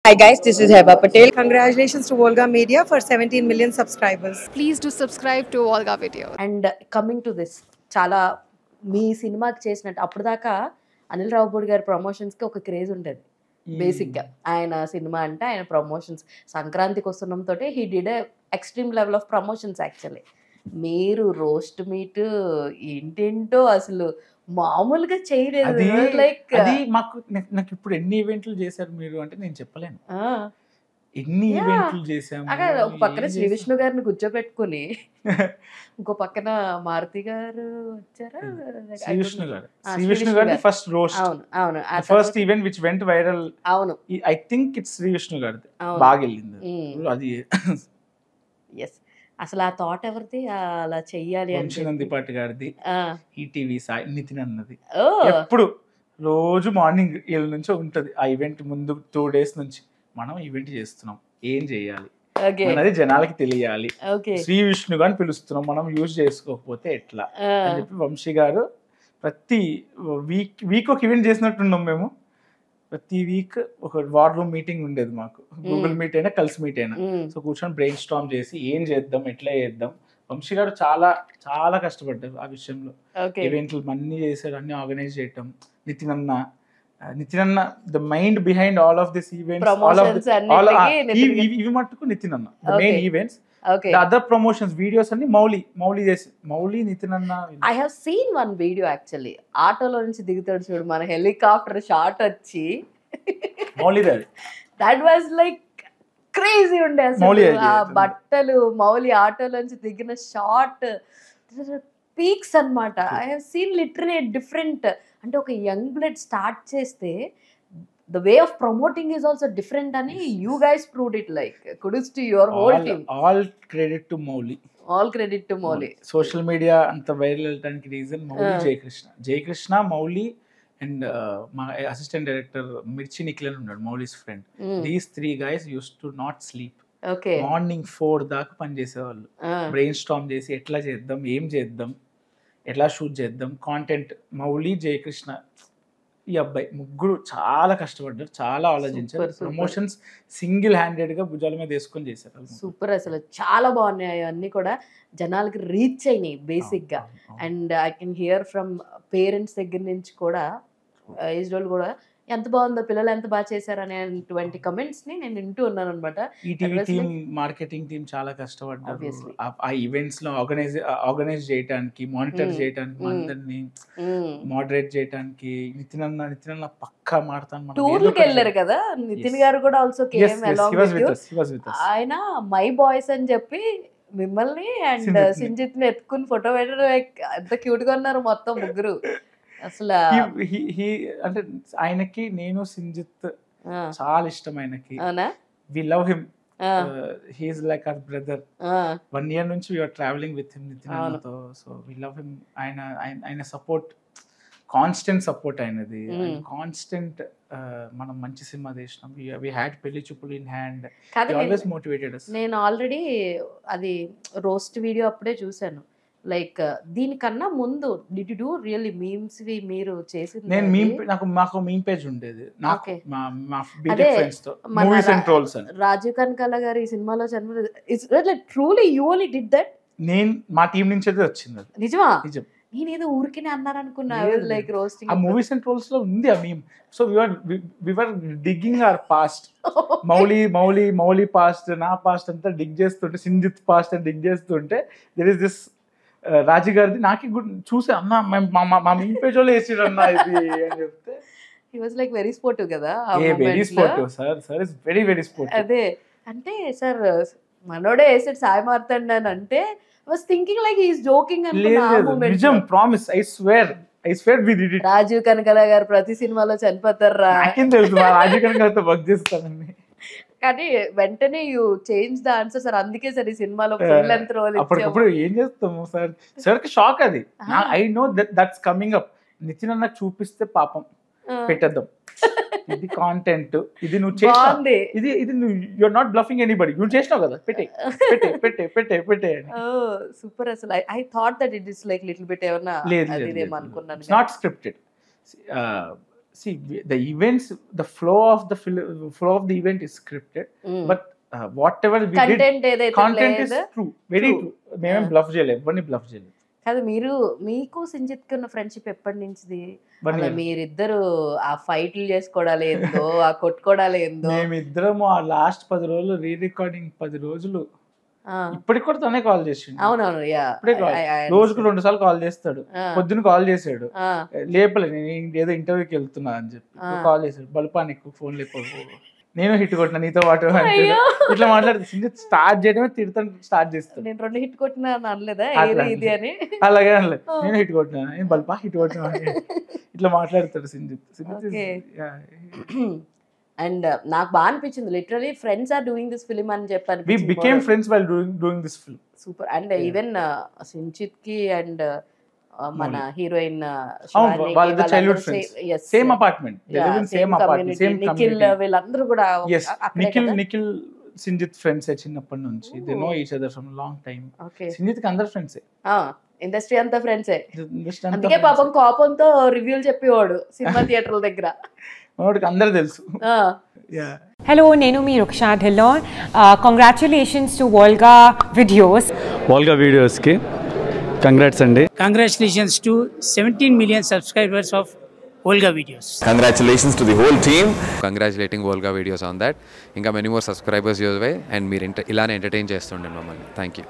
Hi guys, this is Heba Patel. Congratulations to Volga Media for 17 million subscribers. Please do subscribe to Volga Video. And coming to this, చాలా మీ సినిమాకి చేసినట్టు అప్పుడు దాకా అనిల్ రావుపూడి గారి ప్రమోషన్స్కి ఒక craze ఉండేది బేసిక్గా. ఆయన సినిమా అంటే ఆయన ప్రమోషన్స్ సంక్రాంతికి వస్తున్నంతో he did extreme level of promotions. Actually మీరు రోస్ట్ మీట్ ఏంటేంటో అసలు మామూలుగా చేయలేదు. లైక్ అది నాకు ఇప్పుడు ఎన్ని ఈవెంట్లు చేశారు మీరు అంటే నేను చెప్పలేను. ఎన్ని ఈవెంట్లు చేసాము. ఒక పక్కన శ్రీ విష్ణు గారిని కూర్చోబెట్టుకుని ఇంకో పక్కన మారుతి గారు వచ్చారా, శ్రీ విష్ణు గారి ఫస్ట్ రోస్ట్. అవును అవును, first event which went viral. అవును, I think it's Sree Vishnu గారిది బాగా వెళ్ళింది అది. ఎస్, అసలు ఆ థాట్ ఎవరిది అలా చెయ్యాలి అని? వంశీనందిపాటి గారిది. ఈటీవీ సాయి నితిన్ అన్నది. ఎప్పుడు రోజు మార్నింగ్ వీళ్ళ నుంచి ఉంటది ఆ ఈవెంట్. ముందు 2 days నుంచి మనం ఈవెంట్ చేస్తున్నాం, ఏం చేయాలి అనేది జనాలకి తెలియాలి. శ్రీ విష్ణు గారిని పిలుస్తున్నాం, మనం యూజ్ చేసుకోకపోతే ఎట్లా అని చెప్పి వంశీ గారు ప్రతి వీక్ ఒక ఈవెంట్ చేసినట్టున్నాం మేము. ప్రతి వీక్ ఒక వార్ రూమ్ మీటింగ్ ఉండేది మాకు. గూగుల్ మీట్ అయినా కలిసి మీట్ అయినా. సో కూర్చొని బ్రెయిన్ స్టార్మ్ చేసి ఏం చేద్దాం, ఎట్లా చేద్దాం. వంశీ గారు చాలా చాలా కష్టపడ్డారు ఆ విషయంలో. ఈవెంట్లు అన్ని చేశారు, అన్ని ఆర్గనైజ్ చేయటం. నితిన్ అన్న the mind behind all of this events. ఇవి మట్టుకు నితిన్ అన్న the main events. The other promotions videos అన్ని మౌలి నితిన్ అన్న. I have seen one video actually. ఆటోలో నుంచి దిగుతాడు చూడు, మన హెలికాప్టర్ షాట్ వచ్చి Mouli that was like crazy ఉండే అసలు. ఆ బట్టలు మౌలి ఆటోలో నుంచి దిగిన షాట్ పీక్స్ అన్నమాట. I have seen literally a different, అంటే ఒక యంగ్ బ్లడ్ స్టార్ట్ చేస్తే the way of promoting is also different ani you guys proved it. Like kudos to your whole team. All credit to Mouli. All credit to Mouli. Social media anta viral avtadaniki reason Mouli, Jaykrishna Mouli and my assistant director Mirchi Nikhilan unnadu, Mouli's friend. These 3 guys used to not sleep. Okay. Morning 4 daaka pani chesevallu. Brainstorm chesi etla cheddam, em cheddam, etla shoot cheddam, content. Mouli, Jaykrishna, ఈ అబ్బాయి ముగ్గురు చాలా కష్టపడ్డారు, చాలా ఆలోచించారు. Promotions single handed గా భుజాల మీద వేసుకొని చేశారు. సూపర్, అసలు చాలా బాగున్నాయి అన్ని కూడా, జనాలకి రీచ్ అయినాయి బేసిక్ గా. And I can hear from parents దగ్గర నుంచి కూడా, ఏజ్ వాళ్ళు కూడా ఎంత బాగుందో, పిల్లలు ఎంత బాగా చేశారు అనేటువంటి కమెంట్స్ ని నేను వింటూ ఉన్నాను అనమాట. ఈటీవీ టీమ్, మార్కెటింగ్ టీమ్ చాలా కష్టపడ్డారు ఆ ఈవెంట్స్ లో ఆర్గనైజ్ చేయడానికి, మానిటర్ చేయడానికి, అందరినీ మోడరేట్ చేయడానికి. నితిన్ అన్న పక్కా మాడతాను. టూర్కి వెళ్ళారు కదా నితిన్ గారు కూడా, ఆల్సో కేమ్ అలాంగ్. ఆయన మై బాయ్స్ అని చెప్పి మిమ్మల్ని అండ్ సింజిత్ ని ఎత్తుకుని ఫోటో పెట్టడం ఎంత క్యూట్ గా ఉన్నారు మొత్తం ముగ్గురు. అసలు అంటే ఆయనకి నేను సింజిత్ చాలా ఇష్టం. ఆయనకి we love him. He is like our brother. 1 year నుంచి we are travelling with him, Nithin అన్నతో. So we love him. ఆయన సపోర్ట్, కాన్స్టెంట్ సపోర్ట్ అయినది. కాన్స్టెంట్ మనం మంచి సినిమా చేసినాం, we had Pelli Choopulu in hand. Always motivated us. నేను ఆల్రెడీ అది roast video అప్పుడే చూసాను. లైక్ దీనికన్నా ముందు did you do really memes we మీరు చేసింది? నేను మాకు మీమ్ పేజ్ ఉండేది నాకు, మా బీటెక్ ఫ్రెండ్స్ తో, మూవీస్ అండ్ ట్రోల్స్ అని. రాజీవ్ కనకాల గారి ఈ సినిమాలో చనిపోయింది. It's like truly you only did that? నేను మా టీం నుంచి వచ్చింది. నిజమా? నిజం. నేనేదో ఊరికినే అన్నారు అనుకున్నా. లైక్ రోస్టింగ్ ఆ మూవీస్ అండ్ ట్రోల్స్ లో ఉంది ఆ meme. So we were digging our past. Mouli past, నా పాస్ట్ అంతా డిగ్ చేస్తుంటే, సింజిత్ పాస్ట్ అని డిగ్ చేస్తుంటే, దేర్ ఇస్ దిస్ రాజీ గారిది నాకి చూసి, అన్న మా మీమ్ పేజ్ లో వేసిరు అన్న ఇది అని చెప్తే, he was like very sportive కదా. Very sportive sir is very very sportive. అదే అంటే సార్ మనోడే వేసాడు సాయి మార్తండ్ అని అంటే, I was thinking like he is joking అనుకున్నా ఆ మూమెంట్. నిజం, promise, I swear we did it. Rajeev Kanakala గారు ప్రతి సినిమాలో చనిపోతారా? నాకేం తెలుసు, రాజీవ్ కనకాలతో వర్క్ చేస్తానని. కానీ వెంటనే you change the answer sir. అందుకే సార్ ఈ సినిమాలో ఫుల్ లెంత్ రోల్ ఇచ్చాము. అప్పుడు ఏం చేస్తాము సార్ కి షాక్ అది. I know that's coming up. Nithin అన్న చూపిస్తే పాపం పెట్టేద్దాం, ఇది కాంటెంట్, ఇది నువ్వు చేసావు, ఇది నువ్వు యూఆర్ నాట్ బ్లఫింగ్ ఎనీబడి, నువ్వు చేసినావు కదా, పెట్టే. సూపర్. అసలు I thought that it is like little bit ఏమన్నా అదేమో అనుకున్నాను. It's not scripted. see the events, the flow of the event is scripted, but whatever we content did, ఏదైతే content is లేదో true, very true. మేమేం bluff చేయలేదు, ఎవరిని bluff చేయలేదు. కాదు, మీకు సింజిత్ ఉన్న ఫ్రెండ్షిప్ ఎప్పటి నుంచిది? 1 year. మీరిద్దరు ఆ ఫైట్లు చేసుకోవడాలు ఏందో, ఆ కొట్టుకోవడాలు ఏందో. మేమిద్దరము ఆ లాస్ట్ 10 రోజులు రికార్డింగ్ 10 రోజులు ఇప్పటికి కూడా తనే కాల్ చేసిండు. అవునవును, రోజుకు 2 సార్లు కాల్ చేస్తాడు. పొద్దున కాల్ చేసాడు, లేపలే, నేను ఏదో ఇంటర్వ్యూకి వెళ్తున్నా అని చెప్పి కాల్ చేశాడు. బల్పా నీకు ఫోన్ లేకపో, నేను హిట్ కొట్టినా నీతో పాటు ఇట్లా మాట్లాడుతుంది. స్టార్ట్ చేయడమే తిడతాను, స్టార్ట్ చేస్తాను. నేను 2 హిట్ కొట్టినా అనలేదా ఇది అని? అలాగే అనలేదు, నేను హిట్ కొట్టినా, నేను బల్పా హిట్ కొట్టినా ఇట్లా మాట్లాడతాడు సింజిత్. అండ్ నాకు బాగా అనిపించింది, literally friends are doing this film అని చెప్పాను. We became friends while doing this film. Super. And even Sinjith కి అండ్ మన హీరోయిన్ వాళ్ళ childhood friends, same apartment, same apartment, same Nikhil, వీళ్ళందరూ కూడా నిఖిల్ సింజిత్ ఫ్రెండ్స్ చిన్నప్పటి నుంచి. They know each other from long time. సింజిత్ కి అందరు ఫ్రెండ్సే, ఇండస్ట్రీ అంతా ఫ్రెండ్సే. అందుకే పాపం కోపంతో రివ్యూలు చెప్పేవాడు సినిమా థియేటర్ల దగ్గర. మనోడికి అందరూ తెలుసు. Hello, నేను మీ Ruksha Dhillon. Congratulations to Volga Videos. Volga Videos ki congrats andi. Congratulations to 17 million subscribers of Volga Videos. Congratulations to the whole team. Congratulating Volga Videos on that. Inga many more subscribers your way and meer ilane entertain chestunde mammalni. Thank you.